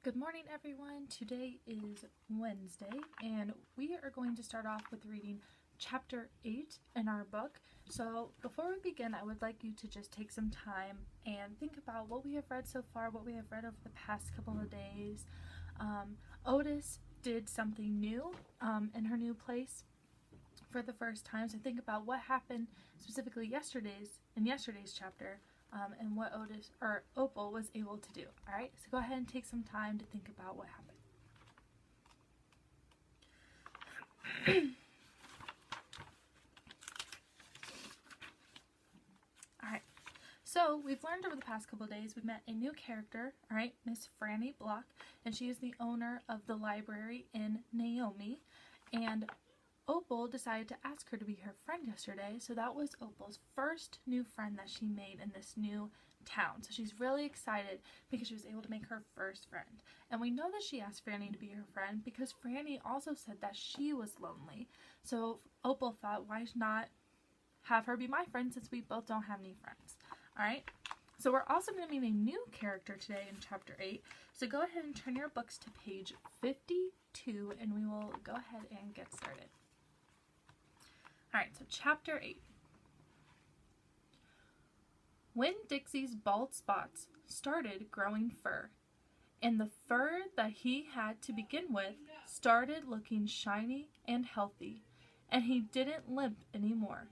Good morning, everyone. Today is Wednesday, and we are going to start off with reading Chapter 8 in our book. So before we begin, I would like you to just take some time and think about what we have read so far, what we have read over the past couple of days. Otis did something new in her new place for the first time, so think about what happened specifically in yesterday's chapter. And what Opal was able to do. Alright, so go ahead and take some time to think about what happened. Alright, so we've learned over the past couple of days, we've met a new character, alright, Miss Franny Block, and she is the owner of the library in Naomi, and Opal decided to ask her to be her friend yesterday, so that was Opal's first new friend that she made in this new town. So she's really excited because she was able to make her first friend. And we know that she asked Franny to be her friend because Franny also said that she was lonely. So Opal thought, why not have her be my friend since we both don't have any friends? Alright, so we're also going to meet a new character today in Chapter 8. So go ahead and turn your books to page 52 and we will go ahead and get started. Alright, so Chapter 8. Winn-Dixie's bald spots started growing fur, and the fur that he had to begin with started looking shiny and healthy, and he didn't limp anymore.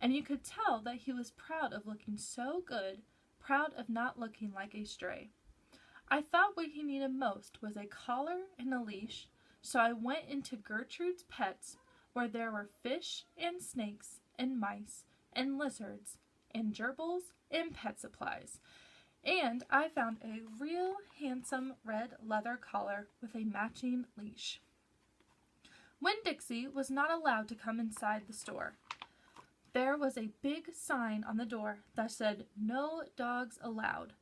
And you could tell that he was proud of looking so good, proud of not looking like a stray. I thought what he needed most was a collar and a leash, so I went into Gertrude's Pets, where there were fish and snakes and mice and lizards and gerbils and pet supplies. And I found a real handsome red leather collar with a matching leash. Winn-Dixie was not allowed to come inside the store. There was a big sign on the door that said, "No dogs allowed."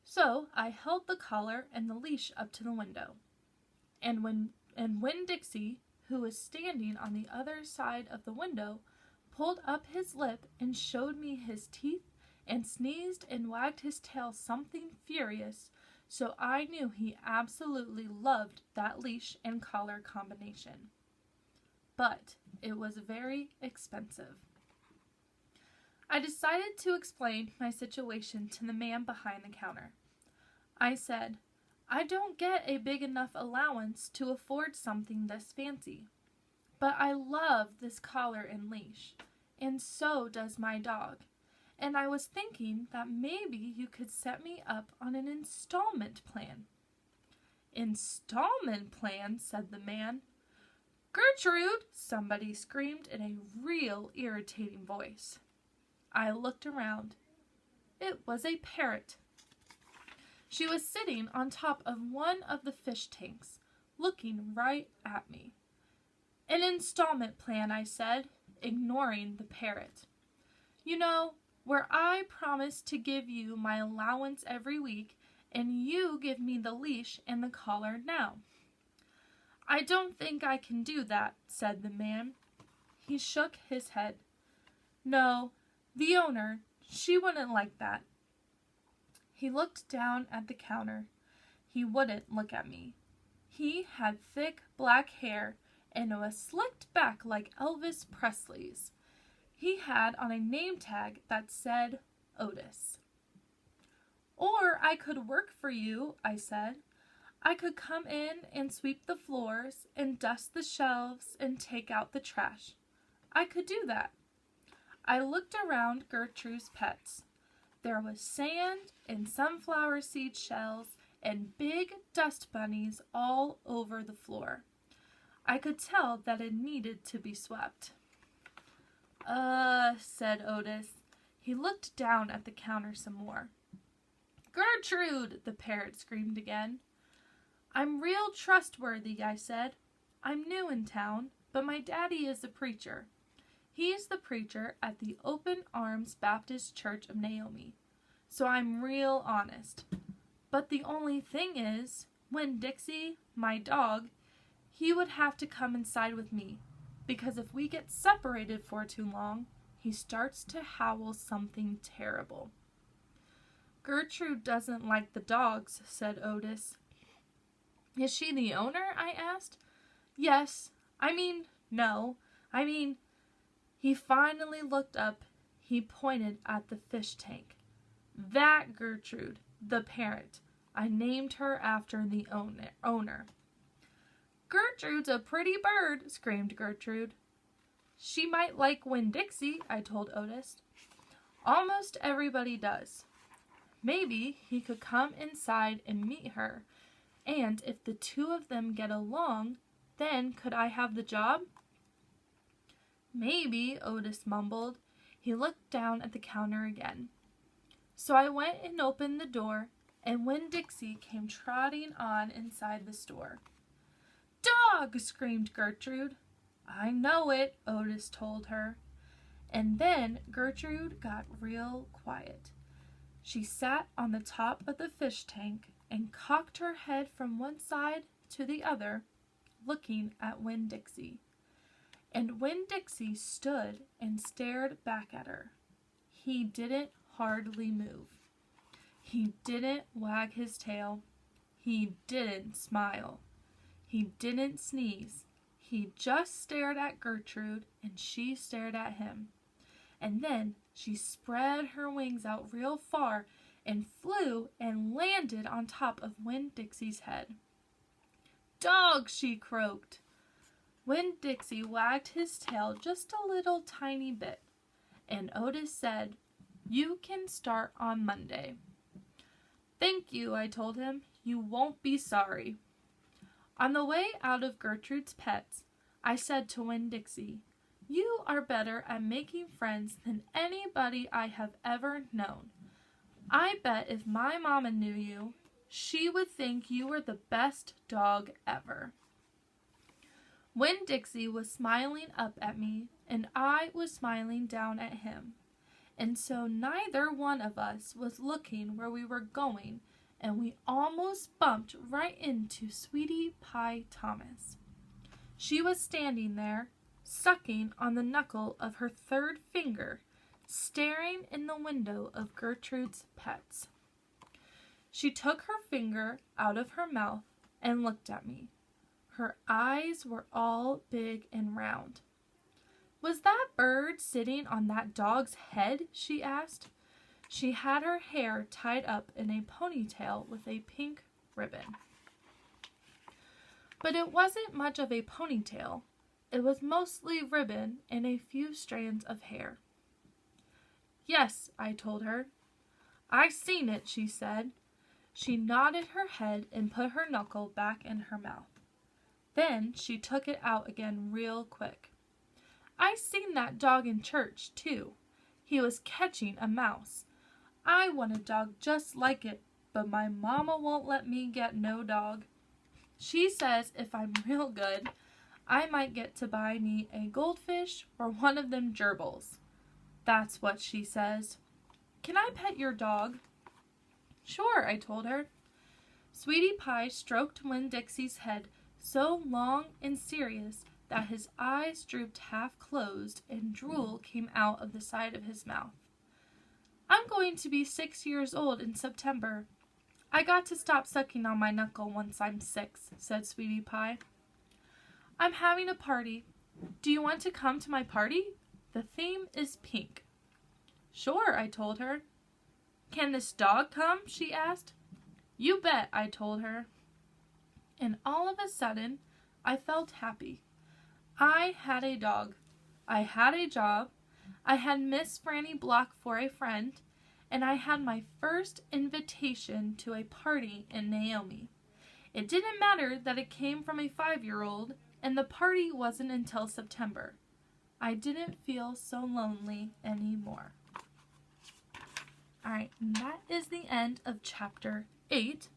So I held the collar and the leash up to the window. And Winn-Dixie, who was standing on the other side of the window, pulled up his lip and showed me his teeth and sneezed and wagged his tail something furious, so I knew he absolutely loved that leash and collar combination. But it was very expensive. I decided to explain my situation to the man behind the counter. I said, "I don't get a big enough allowance to afford something this fancy, but I love this collar and leash, and so does my dog, and I was thinking that maybe you could set me up on an installment plan." "Installment plan?" said the man. "Gertrude!" somebody screamed in a real irritating voice. I looked around. It was a parrot. She was sitting on top of one of the fish tanks, looking right at me. "An installment plan," I said, ignoring the parrot. "You know, where I promise to give you my allowance every week, and you give me the leash and the collar now." "I don't think I can do that," said the man. He shook his head. "No, the owner, she wouldn't like that." He looked down at the counter. He wouldn't look at me. He had thick black hair and it was slicked back like Elvis Presley's. He had on a name tag that said Otis. "Or I could work for you," I said. "I could come in and sweep the floors and dust the shelves and take out the trash. I could do that." I looked around Gertrude's Pets. There was sand and sunflower seed shells and big dust bunnies all over the floor. I could tell that it needed to be swept. Said Otis. He looked down at the counter some more. "Gertrude!" the parrot screamed again. "I'm real trustworthy," I said. "I'm new in town, but my daddy is a preacher. He's the preacher at the Open Arms Baptist Church of Naomi. So I'm real honest. But the only thing is, Winn-Dixie, my dog, he would have to come inside with me, because if we get separated for too long, he starts to howl something terrible." "Gertrude doesn't like the dogs," said Otis. Is she the owner? I asked. Yes. No. He finally looked up. He pointed at the fish tank. That Gertrude, the parent. I named her after the owner. Gertrude's a pretty bird, screamed Gertrude. She might like Winn-Dixie, I told Otis. Almost everybody does. Maybe he could come inside and meet her, and if the two of them get along, then could I have the job? Maybe, Otis mumbled. He looked down at the counter again. So I went and opened the door, and Winn-Dixie came trotting on inside the store. Dog! Screamed Gertrude. I know it, Otis told her. And then Gertrude got real quiet. She sat on the top of the fish tank and cocked her head from one side to the other, looking at Winn-Dixie. And Winn-Dixie stood and stared back at her. He didn't hardly move. He didn't wag his tail. He didn't smile. He didn't sneeze. He just stared at Gertrude, and she stared at him. And then she spread her wings out real far and flew and landed on top of Winn-Dixie's head. Dog! She croaked. Winn-Dixie wagged his tail just a little tiny bit, and Otis said, You can start on Monday. Thank you, I told him. You won't be sorry. On the way out of Gertrude's Pets, I said to Winn-Dixie, You are better at making friends than anybody I have ever known. I bet if my mama knew you, she would think you were the best dog ever. Winn-Dixie was smiling up at me, and I was smiling down at him. And so neither one of us was looking where we were going, and we almost bumped right into Sweetie Pie Thomas. She was standing there, sucking on the knuckle of her third finger, staring in the window of Gertrude's Pets. She took her finger out of her mouth and looked at me. Her eyes were all big and round. Was that bird sitting on that dog's head? She asked. She had her hair tied up in a ponytail with a pink ribbon. But it wasn't much of a ponytail. It was mostly ribbon and a few strands of hair. Yes, I told her. I seen it, she said. She nodded her head and put her knuckle back in her mouth. Then she took it out again real quick. I seen that dog in church, too. He was catching a mouse. I want a dog just like it, but my mama won't let me get no dog. She says if I'm real good, I might get to buy me a goldfish or one of them gerbils. That's what she says. Can I pet your dog? Sure, I told her. Sweetie Pie stroked Winn-Dixie's head so long and serious that his eyes drooped half closed and drool came out of the side of his mouth. I'm going to be 6 years old in September. I got to stop sucking on my knuckle once I'm 6, said Sweetie Pie. I'm having a party. Do you want to come to my party? The theme is pink. Sure, I told her. Can this dog come? She asked. You bet, I told her. And all of a sudden, I felt happy. I had a dog. I had a job. I had Miss Franny Block for a friend, and I had my first invitation to a party in Naomi. It didn't matter that it came from a 5-year-old, and the party wasn't until September. I didn't feel so lonely anymore. Alright, and that is the end of chapter 8.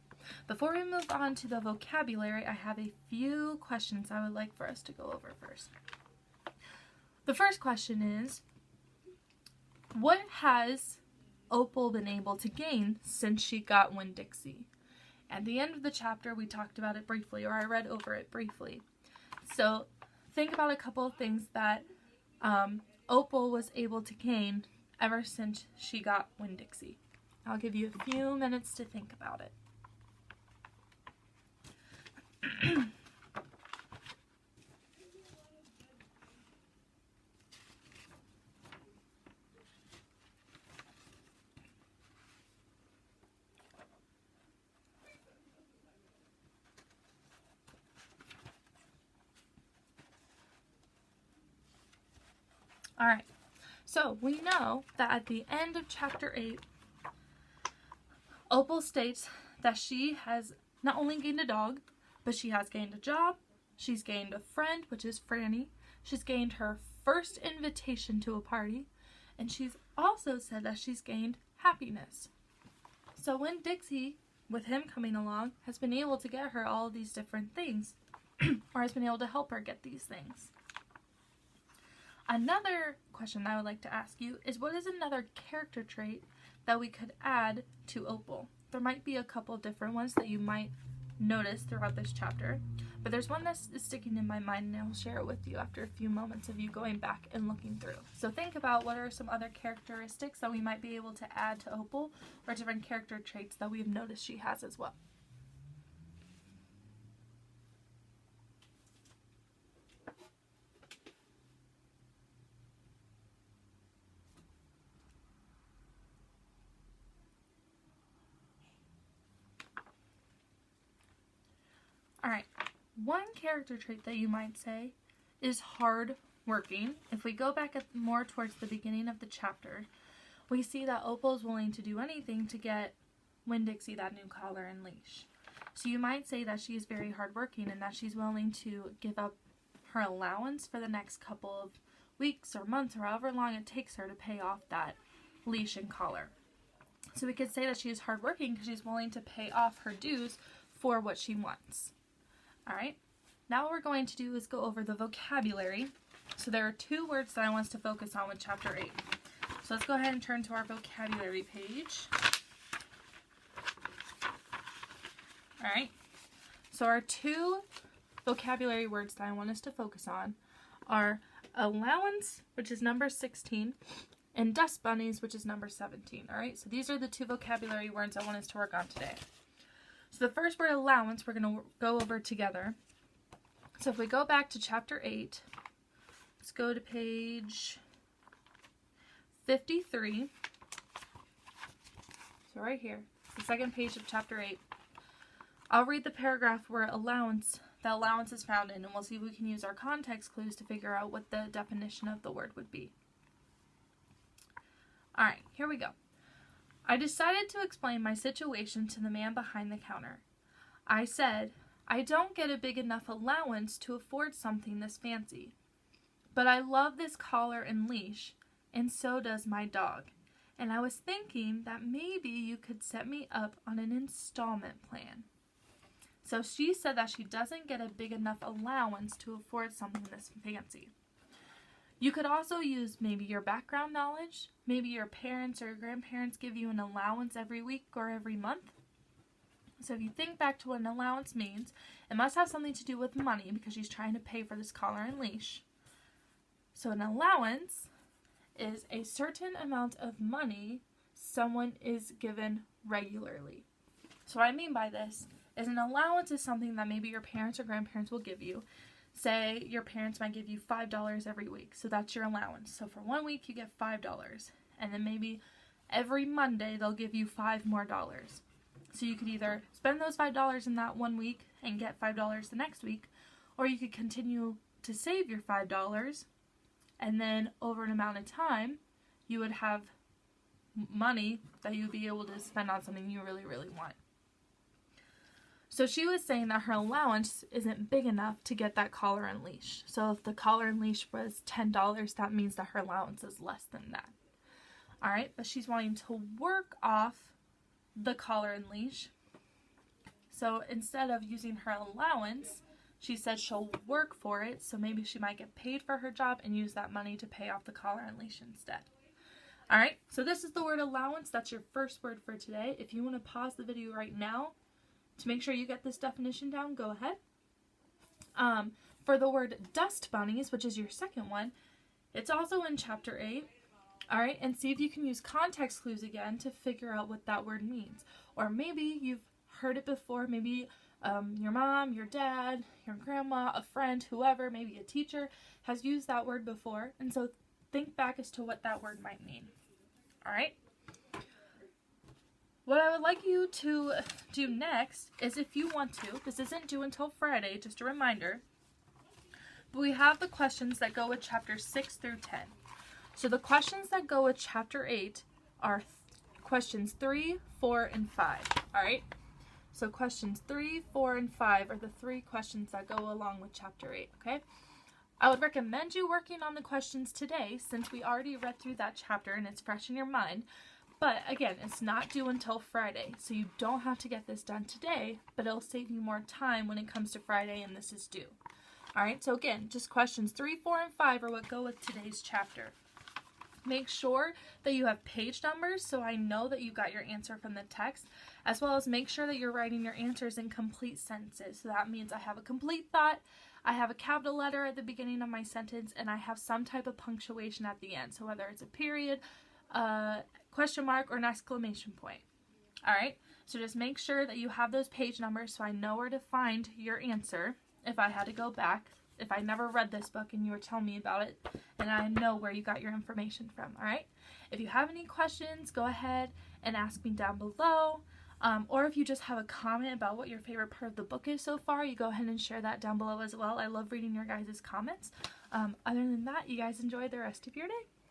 Before we move on to the vocabulary, I have a few questions I would like for us to go over first. The first question is, what has Opal been able to gain since she got Winn-Dixie? At the end of the chapter, we talked about it briefly, or I read over it briefly. So think about a couple of things that Opal was able to gain ever since she got Winn-Dixie. I'll give you a few minutes to think about it. All right. So we know that at the end of chapter 8, Opal states that she has not only gained a dog, but she has gained a job, she's gained a friend, which is Franny, she's gained her first invitation to a party, and she's also said that she's gained happiness. So Winn-Dixie, with him coming along, has been able to get her all of these different things, or has been able to help her get these things. Another question I would like to ask you is, what is another character trait that we could add to Opal? There might be a couple different ones that you might notice throughout this chapter, but there's one that's sticking in my mind, and I'll share it with you after a few moments of you going back and looking through. So think about what are some other characteristics that we might be able to add to Opal, or different character traits that we've noticed she has as well. Alright, one character trait that you might say is hard working. If we go back more towards the beginning of the chapter, we see that Opal is willing to do anything to get Winn-Dixie that new collar and leash. So you might say that she's very hardworking and that she's willing to give up her allowance for the next couple of weeks or months or however long it takes her to pay off that leash and collar. So we could say that she is hardworking because she's willing to pay off her dues for what she wants. Alright, now what we're going to do is go over the vocabulary. So there are two words that I want us to focus on with chapter 8. So let's go ahead and turn to our vocabulary page. Alright, so our two vocabulary words that I want us to focus on are allowance, which is number 16, and dust bunnies, which is number 17. Alright, so these are the two vocabulary words I want us to work on today. So the first word, allowance, we're going to go over together. So if we go back to chapter 8, let's go to page 53. So right here, the second page of chapter 8. I'll read the paragraph where the allowance is found in, and we'll see if we can use our context clues to figure out what the definition of the word would be. Alright, here we go. I decided to explain my situation to the man behind the counter. I said, I don't get a big enough allowance to afford something this fancy. But I love this collar and leash, and so does my dog. And I was thinking that maybe you could set me up on an installment plan. So she said that she doesn't get a big enough allowance to afford something this fancy. You could also use maybe your background knowledge. Maybe your parents or your grandparents give you an allowance every week or every month. So if you think back to what an allowance means, it must have something to do with money because she's trying to pay for this collar and leash. So an allowance is a certain amount of money someone is given regularly. So what I mean by this is an allowance is something that maybe your parents or grandparents will give you. Say your parents might give you $5 every week, so that's your allowance. So for 1 week you get $5, and then maybe every Monday they'll give you $5 more. So you could either spend those $5 in that 1 week and get $5 the next week, or you could continue to save your $5, and then over an amount of time you would have money that you would be able to spend on something you really, really want. So she was saying that her allowance isn't big enough to get that collar and leash. So if the collar and leash was $10, that means that her allowance is less than that. Alright, but she's wanting to work off the collar and leash. So instead of using her allowance, she said she'll work for it. So maybe she might get paid for her job and use that money to pay off the collar and leash instead. Alright, so this is the word allowance. That's your first word for today. If you want to pause the video right now to make sure you get this definition down, go ahead. For the word dust bunnies, which is your second one, it's also in chapter 8. Alright, and see if you can use context clues again to figure out what that word means. Or maybe you've heard it before, maybe your mom, your dad, your grandma, a friend, whoever, maybe a teacher has used that word before, and so think back as to what that word might mean. Alright? What I would like you to do next is, if you want to, this isn't due until Friday, just a reminder, but we have the questions that go with chapters 6 through 10. So the questions that go with Chapter 8 are questions 3, 4, and 5. All right? So questions 3, 4, and 5 are the 3 questions that go along with Chapter 8, okay? I would recommend you working on the questions today since we already read through that chapter and it's fresh in your mind. But again, it's not due until Friday, so you don't have to get this done today, but it'll save you more time when it comes to Friday and this is due. All right, so again, just questions 3, 4, and 5 are what go with today's chapter. Make sure that you have page numbers so I know that you got your answer from the text, as well as make sure that you're writing your answers in complete sentences. So that means I have a complete thought, I have a capital letter at the beginning of my sentence, and I have some type of punctuation at the end. So whether it's a period, question mark, or an exclamation point. All right, so just make sure that you have those page numbers so I know where to find your answer if I had to go back, if I never read this book and you were telling me about it, and I know where you got your information from. All right, if you have any questions, go ahead and ask me down below, or if you just have a comment about what your favorite part of the book is so far, you go ahead and share that down below as well. I love reading your guys' comments. Other than that, you guys enjoy the rest of your day.